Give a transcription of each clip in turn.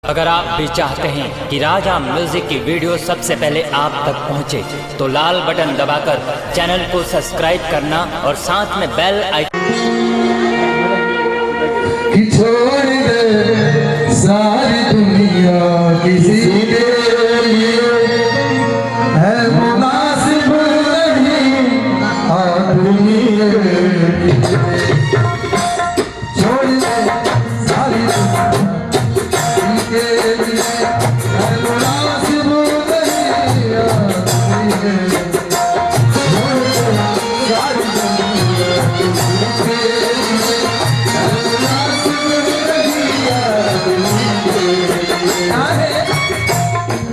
अगर आप भी चाहते हैं कि राजा म्यूजिक की वीडियो सबसे पहले आप तक पहुंचे, तो लाल बटन दबाकर चैनल को सब्सक्राइब करना और साथ में बेल आइकन छोड़ दे सारी दुनिया किसी के लिए है मुनासिब नहीं आदमी। छोड़ दे सारी दुनिया के लिए है मुनासिब नहीं आदमी। छोड़ दे सारी दुनिया किसी के लिए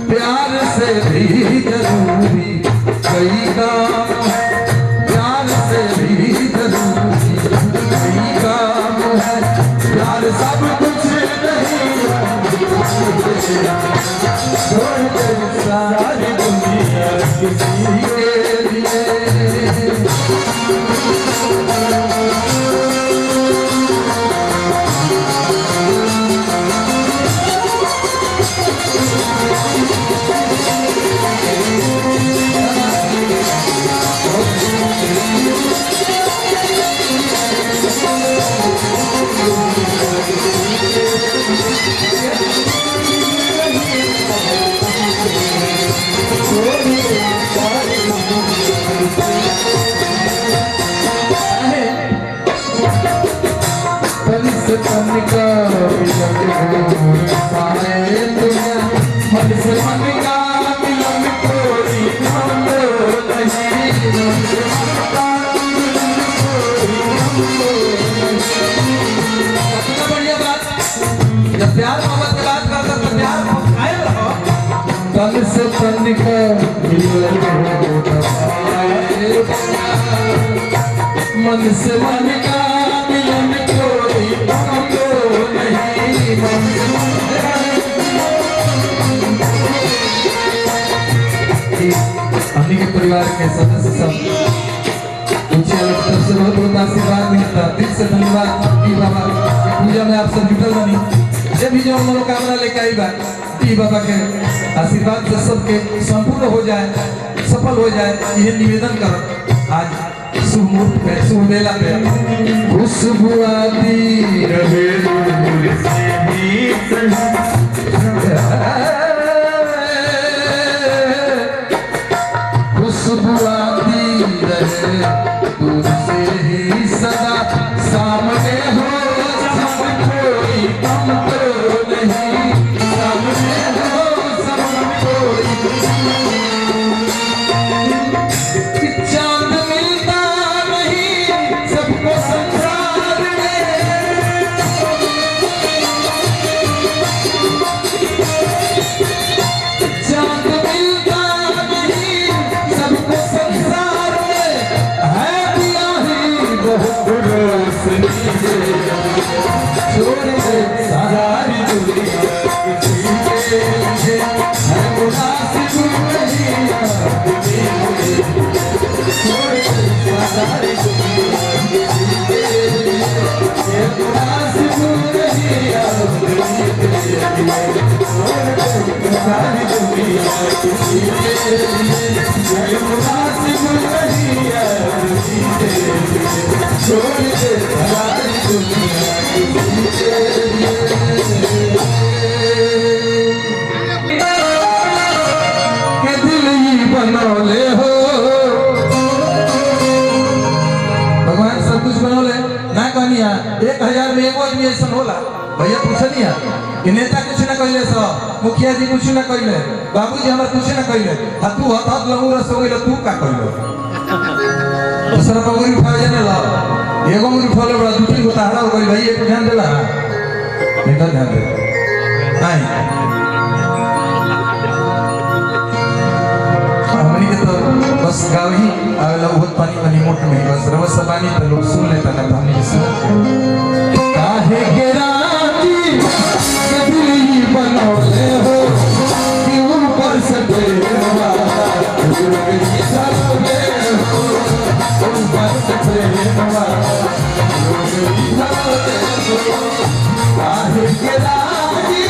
प्यार से भी जरूरी कई काम है, प्यार से भी जरूरी कई काम है, प्यार सब कुछ नहीं छोड़ दे सारी दुनिया किसी के लिए। मन का पाए दुनिया मन से मन का मिलन कोई हमको नहीं, मन से मन का मिलन कोई हमको नहीं। बढ़िया बात, जब प्यार मोहब्बत की बात करता तो प्यार खाए रहो। तन से तन का मिलन पाए मन से मन का मिलन कोई हमको नहीं। हमने के परिवार के सदस्य सब मुझे तरफ से बहुत बहुत आशीर्वाद मिलता, दिल से धन्यवाद। बाबा पूजा में आप सब जुटल बनी, जब भी जो मनोकामना लेके आई बा बाबा के आशीर्वाद से सबके संपूर्ण हो जाए, सफल हो जाए, यह निवेदन करो। आज शुभ मुहूर्त पे, शुभ बेला पे खुशबू आती रहे दूर से भी खुशबू आती रहे दूर से ही सदा, सामने हो सब कोई कम तो नहीं, सामने हो सब कोई। चांद मिलता नहीं सबको संसार में, चांद मिलता नहीं सबको संसार में, है दिया ही बहुत रोशनी। छोड़ दे सारी दुनिया किसी के लिए है मुनासिब नहीं आदमी। छोड़ दे सारी दुनिया किसी के लिए है मुनासिब नहीं आदमी। छोड़ दे सारी दुनिया किसी के लिए है मुनासिब नहीं आदमी। छोड़ दे सारी दुनिया किसी के लिए। के दिल ही बनौले हो भगवान, सब कुछ बनौले ना कहनिया। 1000 में एगो आदमी ऐसा होला भैया पूछनिया कि नेता कुछ ना कहले, सब मुखिया जी कुछ ना कहले, बाबूजी हमार कुछ ना कहले, आ तू हथ लंगू रस हो गइल, तू का कहलो? दूसरा पगड़ी उठा जाने ला, एगो मुरी फॉलो बड़ा दूसरी को ताड़ा हो गई। भाई एक ध्यान देला बेटा, ध्यान दे नहीं। हमनी के तो बस गाँव ही आवेला, बहुत पानी पानी मोट में बस रवस पानी तो लोग सुन लेता ना, हमनी के सुन काहे गिराती कभी बनौले हो कि ऊपर से प्रेमवा ऊपर से प्रेमवा काहे गिराती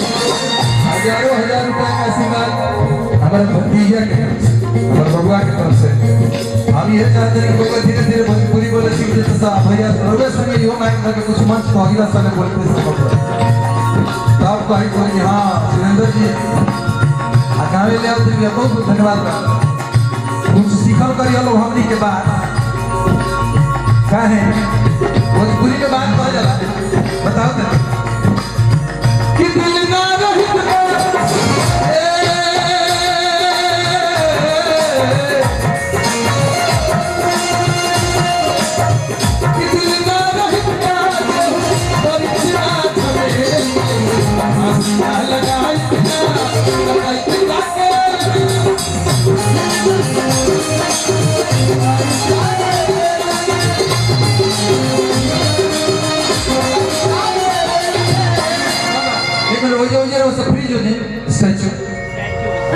हजारों हजार रुपए का आशीर्वाद हमारे भतीजा के और बबुआ की तरफ से हम ये चाहते हैं कि बबुआ धीरे धीरे भोजपुरी बोले सीख जैसे साहब भैया सर्वे संगे यो माइक करके कुछ मंच तो अगला साल बोलते हैं तब कही तो हाँ सुरेंद्र जी गाँव ले आओ तो बहुत बहुत धन्यवाद कुछ सीखल करिए लोग हमनी के बाद क्या है भोजपुरी के बाद कहा जाला बताओ तो कि दिल ना रहित कि दिल ना रहित परीक्षा हमें लगाई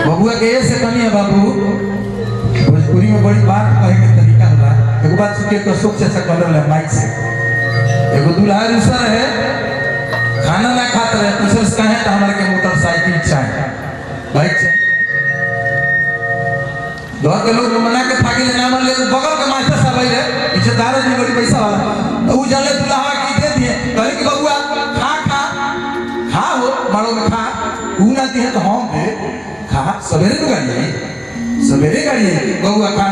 बबुआ के ऐसे कनी है बाबू भोजपुरी में बड़ी बात कहे के तरीका होला एक बात सुनिए तो सुख से कलर ले माइक से एगो दूल्हा रुसर है खाना ना खाते रहे तो से कहे तो हमारे के मोटरसाइकिल चाहिए बाइक चाहिए दो के लोग मना के थाके ना मन ले बगल के मास्टर साहब आइले इज्जतदार जी बड़ी पैसा वाला तो उ जाने दूल्हा की दे दिए कहे कि बबुआ खा खा खा हो मारो में खा उ ना दिए तो हम दे खा सवेरे तो गाड़ी सवेरे गाड़ी बबुआ खा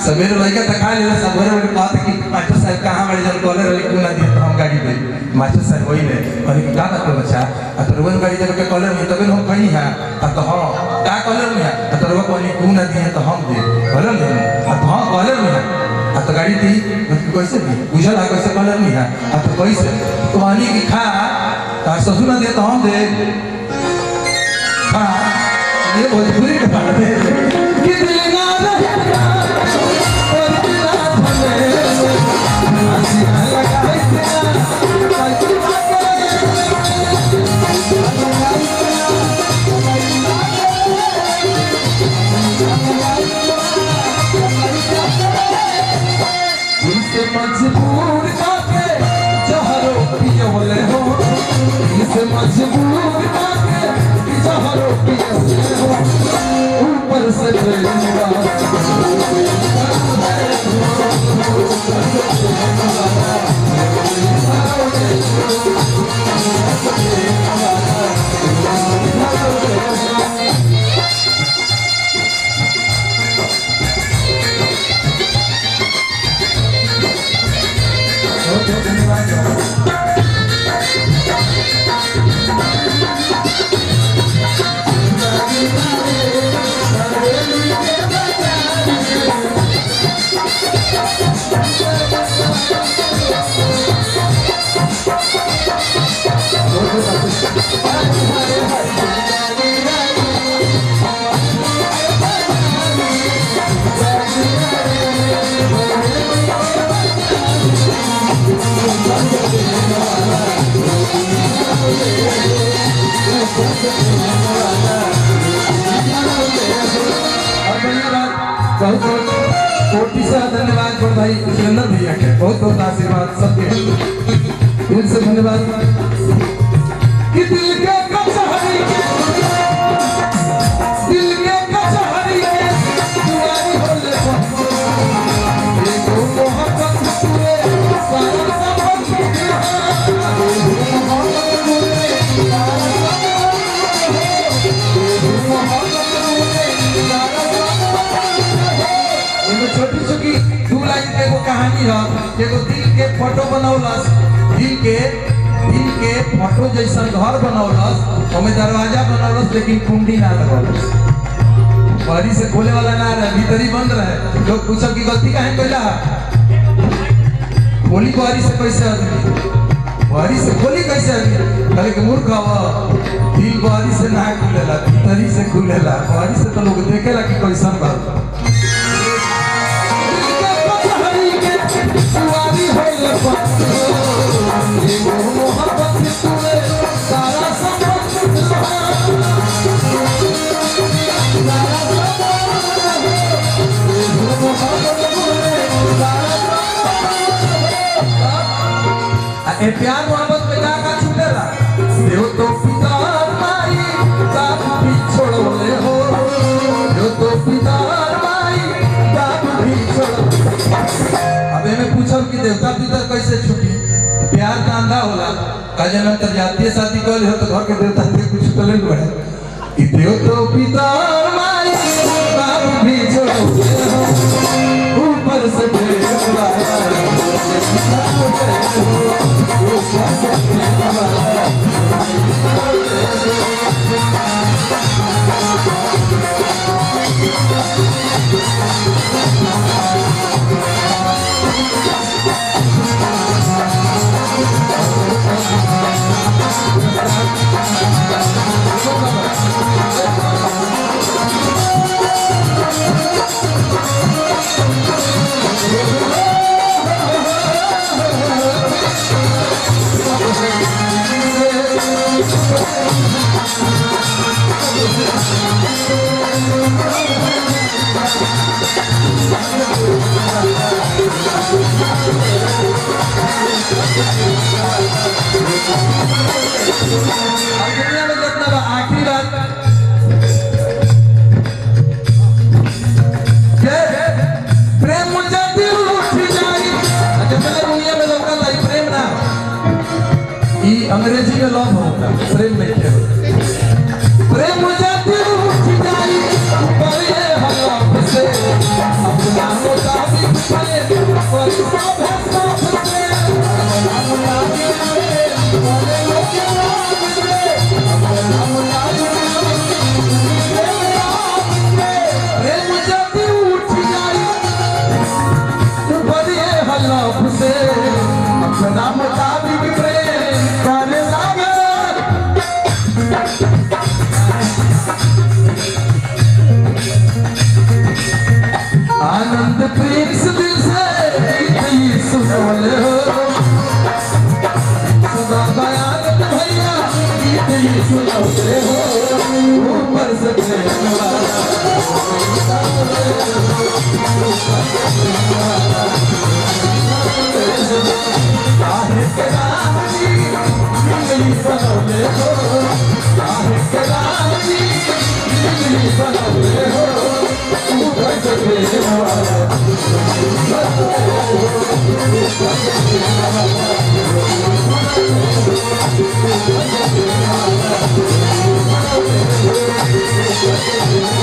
सवेरे लइका त खा ले सवेरे वाली बात कि मास्टर साहब कहां बड़े जन कॉलर वाली क्यों ना दिए तो हम गाड़ी दे मास्टर साहब वही ले कहे कि का बात बच्चा अतरवन गाड़ी जब के कॉलर में तबे हम कहीं हां तो हां का कॉलर में अतरवा कोनी क्यों ना दिए तो हम दे कॉलर में तो हां कॉलर में तो गाड़ी दी कैसे भी बुझल है कैसे कॉलर में है तो कैसे कहानी की खा तार ससुर ना दे तो हम दे हाँ ये भोजपुरी का बात है कि दिल ना रहे और दिला भले हंसिया लगाए इनसे मजबूर करके जहरो पियोले हो इनसे मजबूर करके जहरो पियोले हो ऊपर से कोटि से धन्यवाद बड़ भाई सुरेंद्र भैया के बहुत बहुत आशीर्वाद सबके दिल से धन्यवाद कि दिल के कचहरी के दुआरी होले देखो मोहब्बत पूरे सारा संबंध छोटी छोटी 2 लाइन के एगो कहानी है एगो दिल के फोटो बनौलस दिल के दिल के फोटो जैसा घर बनौलस, ओमे दरवाजा बनौलस लेकिन कुंडी ना लगौलस। बाहरी से खोले वाला ना रहे, भीतरी बंद रहे। लोग पूछब की गलती काहे कइला? खोली बाहरी से कैसे आदमी? बाहरी से खोली कैसे आदमी? कहले कि मूर्ख हवा, दिल बाहरी से ना खुलेला, भीतरी से खुलेला। बाहरी से तो लोग देखेला कि कैसन बा। सुवारी होइल ये मोहब्बत तूने सारा सब ए प्यार मोहब्बत में का छूटेला? देव तो पिता माई बाप भी छोड़ले हो, जो तो पिता माई बाप भी छोड़। अब मैं पूछब कि देवता पिता कैसे छूटी? प्यार का अंधा होला। काजे में अंतरजातीय शादी कर हो तो घर के देवता से कुछ तो ले लो है कि देव तो पिता माई बाप भी छोड़ले हो, ऊपर से दुनिया में जितना आखिरी बात प्रेम मुझे दिल उठ जाई। जितना दुनिया में लोग लाई प्रेम ना, ये अंग्रेजी में लव होता, प्रेम नहीं है। प्रेम मुझे दिल उठ जाई पर ये हलाक से अपना मुताबिक प्रेम पर सब है साथ से अपना मुताबिक प्रेम करे लागे। आनंद प्रेम से दिल से सुनोले हो, सदा दयानंद भैया गीत सुनोले हो, ऊपर से प्रेम वाला आहे के राम जी जिंदगी बनौले हो, आहे के राम जी जिंदगी बनौले हो, ऊपर से प्रेम वाला Thank you.